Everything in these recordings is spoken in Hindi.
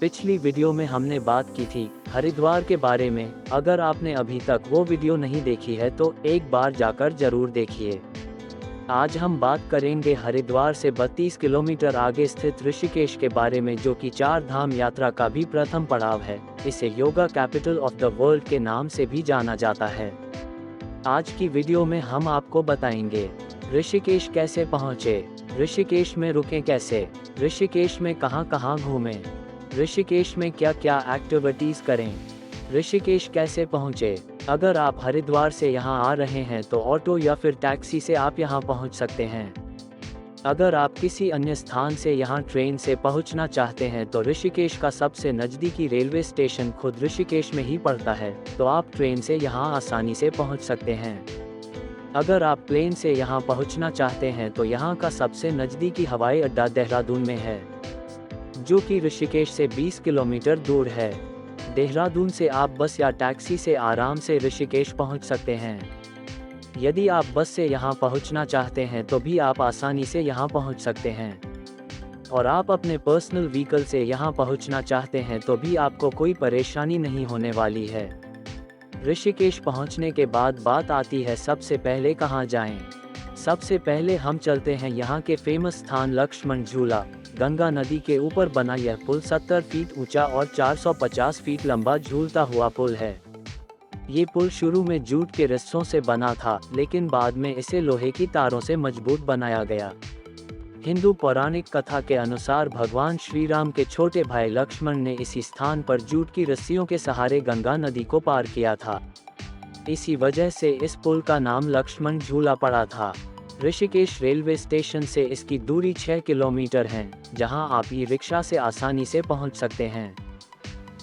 पिछली वीडियो में हमने बात की थी हरिद्वार के बारे में। अगर आपने अभी तक वो वीडियो नहीं देखी है तो एक बार जाकर जरूर देखिए। आज हम बात करेंगे हरिद्वार से 32 किलोमीटर आगे स्थित ऋषिकेश के बारे में, जो कि 4 धाम यात्रा का भी प्रथम पड़ाव है। इसे yoga capital of the world के नाम से भी जाना जाता है। आज की वीडियो में हम आपको बताएंगे ऋषिकेश कैसे पहुँचे, ऋषिकेश में रुकें कैसे, ऋषिकेश में कहाँ घूमें, ऋषिकेश में क्या क्या एक्टिविटीज़ करें, ऋषिकेश कैसे पहुँचे। अगर आप हरिद्वार से यहाँ आ रहे हैं तो ऑटो या फिर टैक्सी से आप यहाँ पहुँच सकते हैं। अगर आप किसी अन्य स्थान से यहाँ ट्रेन से पहुँचना चाहते हैं तो ऋषिकेश का सबसे नज़दीकी रेलवे स्टेशन खुद ऋषिकेश में ही पड़ता है, तो आप ट्रेन से यहाँ आसानी से पहुँच सकते हैं। अगर आप प्लेन से यहाँ पहुँचना चाहते हैं तो यहाँ का सबसे नज़दीकी हवाई अड्डा देहरादून में है, जो कि ऋषिकेश से 20 किलोमीटर दूर है। देहरादून से आप बस या टैक्सी से आराम से ऋषिकेश पहुंच सकते हैं। यदि आप बस से यहां पहुंचना चाहते हैं तो भी आप आसानी से यहां पहुंच सकते हैं, और आप अपने पर्सनल व्हीकल से यहां पहुंचना चाहते हैं तो भी आपको कोई परेशानी नहीं होने वाली है। ऋषिकेश पहुंचने के बाद बात आती है सबसे पहले कहां जाएं। सबसे पहले हम चलते हैं यहां के फेमस स्थान लक्ष्मण झूला। गंगा नदी के ऊपर बना यह पुल 70 फीट ऊंचा और 450 फीट लंबा झूलता हुआ पुल है। ये पुल शुरू में जूट के रस्सों से बना था, लेकिन बाद में इसे लोहे की तारों से मजबूत बनाया गया। हिंदू पौराणिक कथा के अनुसार भगवान श्री राम के छोटे भाई लक्ष्मण ने इसी स्थान पर जूट की रस्सियों के सहारे गंगा नदी को पार किया था। इसी वजह से इस पुल का नाम लक्ष्मण झूला पड़ा था। ऋषिकेश रेलवे स्टेशन से इसकी दूरी 6 किलोमीटर है, जहां आप ई रिक्शा से आसानी से पहुंच सकते हैं।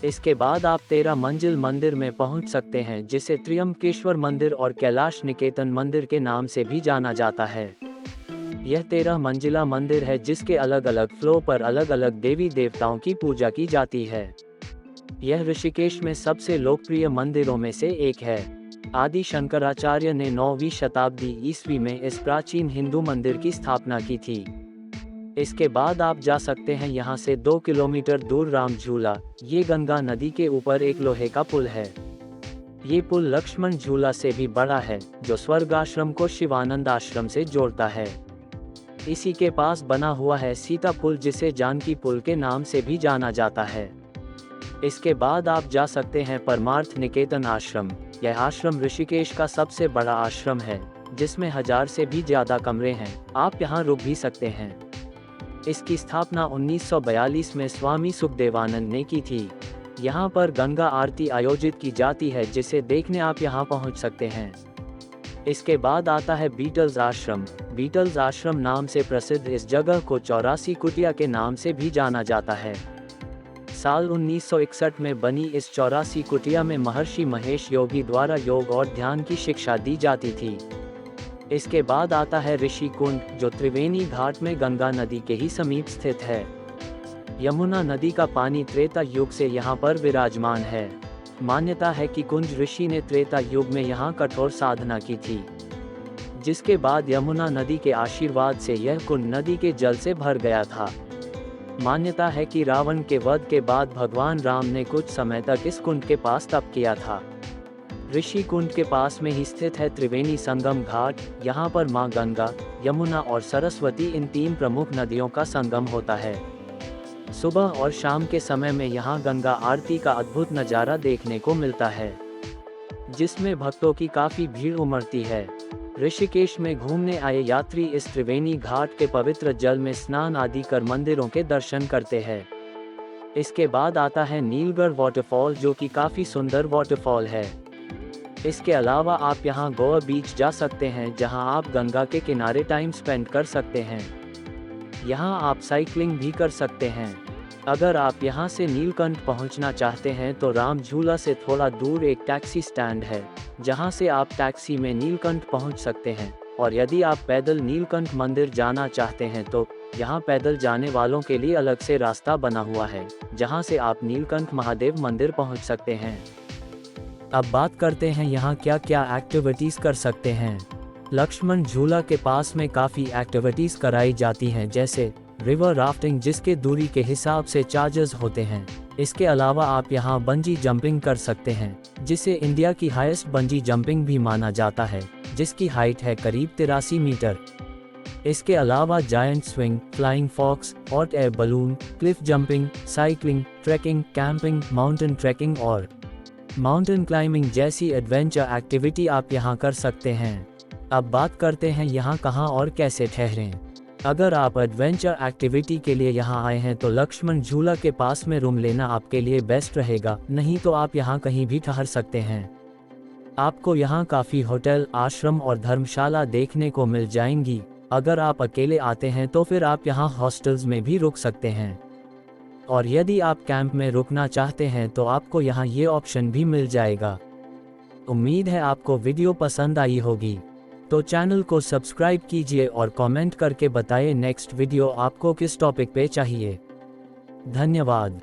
इसके बाद आप 13 मंजिल मंदिर में पहुंच सकते हैं, जिसे त्र्यंबकेश्वर मंदिर और कैलाश निकेतन मंदिर के नाम से भी जाना जाता है। यह 13 मंजिला मंदिर है, जिसके अलग अलग फ्लोर पर अलग अलग देवी देवताओं की पूजा की जाती है। यह ऋषिकेश में सबसे लोकप्रिय मंदिरों में से एक है। आदि शंकराचार्य ने 9वीं शताब्दी ईस्वी में इस प्राचीन हिंदू मंदिर की स्थापना की थी। इसके बाद आप जा सकते हैं यहाँ से 2 किलोमीटर दूर राम झूला। ये गंगा नदी के ऊपर एक लोहे का पुल है। ये पुल लक्ष्मण झूला से भी बड़ा है, जो स्वर्ग आश्रम को शिवानंद आश्रम से जोड़ता है। इसी के पास बना हुआ है सीता पुल, जिसे जानकी पुल के नाम से भी जाना जाता है। इसके बाद आप जा सकते हैं परमार्थ निकेतन आश्रम। यह आश्रम ऋषिकेश का सबसे बड़ा आश्रम है, जिसमें 1000 से भी ज्यादा कमरे हैं। आप यहाँ रुक भी सकते हैं। इसकी स्थापना 1942 में स्वामी सुखदेवानंद ने की थी। यहाँ पर गंगा आरती आयोजित की जाती है, जिसे देखने आप यहाँ पहुँच सकते हैं। इसके बाद आता है बीटल्स आश्रम। बीटल्स आश्रम नाम से प्रसिद्ध इस जगह को 84 कुटिया के नाम से भी जाना जाता है। साल 1961 में बनी इस 84 कुटिया में महर्षि महेश योगी द्वारा योग और ध्यान की शिक्षा दी जाती थी। इसके बाद आता है ऋषि कुंड, जो त्रिवेणी घाट में गंगा नदी के ही समीप स्थित है। यमुना नदी का पानी त्रेता युग से यहाँ पर विराजमान है। मान्यता है कि कुंज ऋषि ने त्रेता युग में यहाँ कठोर साधना की थी, जिसके बाद यमुना नदी के आशीर्वाद से यह कुंड नदी के जल से भर गया था। मान्यता है कि रावण के वध के बाद भगवान राम ने कुछ समय तक इस कुंड के पास तप किया था। ऋषि कुंड के पास में ही स्थित है त्रिवेणी संगम घाट। यहाँ पर मां गंगा, यमुना और सरस्वती, इन 3 प्रमुख नदियों का संगम होता है। सुबह और शाम के समय में यहाँ गंगा आरती का अद्भुत नज़ारा देखने को मिलता है, जिसमें भक्तों की काफ़ी भीड़ उमड़ती है। ऋषिकेश में घूमने आए यात्री इस त्रिवेणी घाट के पवित्र जल में स्नान आदि कर मंदिरों के दर्शन करते हैं। इसके बाद आता है नीलगढ़ वाटरफॉल, जो कि काफ़ी सुंदर वाटरफॉल है। इसके अलावा आप यहाँ गोवा बीच जा सकते हैं, जहाँ आप गंगा के किनारे टाइम स्पेंड कर सकते हैं। यहाँ आप साइकिलिंग भी कर सकते हैं। अगर आप यहाँ से नीलकंठ पहुँचना चाहते हैं तो राम झूला से थोड़ा दूर एक टैक्सी स्टैंड है, जहाँ से आप टैक्सी में नीलकंठ पहुँच सकते हैं। और यदि आप पैदल नीलकंठ मंदिर जाना चाहते हैं तो यहाँ पैदल जाने वालों के लिए अलग से रास्ता बना हुआ है, जहाँ से आप नीलकंठ महादेव मंदिर पहुँच सकते हैं। अब बात करते हैं यहाँ क्या क्या एक्टिविटीज़ कर सकते हैं। लक्ष्मण झूला के पास में काफ़ी एक्टिविटीज़ कराई जाती हैं, जैसे रिवर राफ्टिंग, जिसके दूरी के हिसाब से चार्जेस होते हैं। इसके अलावा आप यहाँ बंजी जंपिंग कर सकते हैं, जिसे इंडिया की हाईएस्ट बंजी जंपिंग भी माना जाता है, जिसकी हाइट है करीब 83 मीटर। इसके अलावा giant swing, flying fox, hot air balloon, cliff jumping, cycling, trekking, camping, mountain trekking और माउंटेन क्लाइंबिंग जैसी एडवेंचर एक्टिविटी आप यहाँ कर सकते हैं। अब बात करते हैं यहाँ कहाँ और कैसे ठहरें। अगर आप एडवेंचर एक्टिविटी के लिए यहाँ आए हैं तो लक्ष्मण झूला के पास में रूम लेना आपके लिए बेस्ट रहेगा, नहीं तो आप यहाँ कहीं भी ठहर सकते हैं। आपको यहाँ काफ़ी होटल, आश्रम और धर्मशाला देखने को मिल जाएंगी। अगर आप अकेले आते हैं तो फिर आप यहाँ हॉस्टल्स में भी रुक सकते हैं, और यदि आप कैंप में रुकना चाहते हैं तो आपको यहाँ ये ऑप्शन भी मिल जाएगा। उम्मीद है आपको वीडियो पसंद आई होगी, तो चैनल को सब्सक्राइब कीजिए और कमेंट करके बताइए नेक्स्ट वीडियो आपको किस टॉपिक पे चाहिए। धन्यवाद।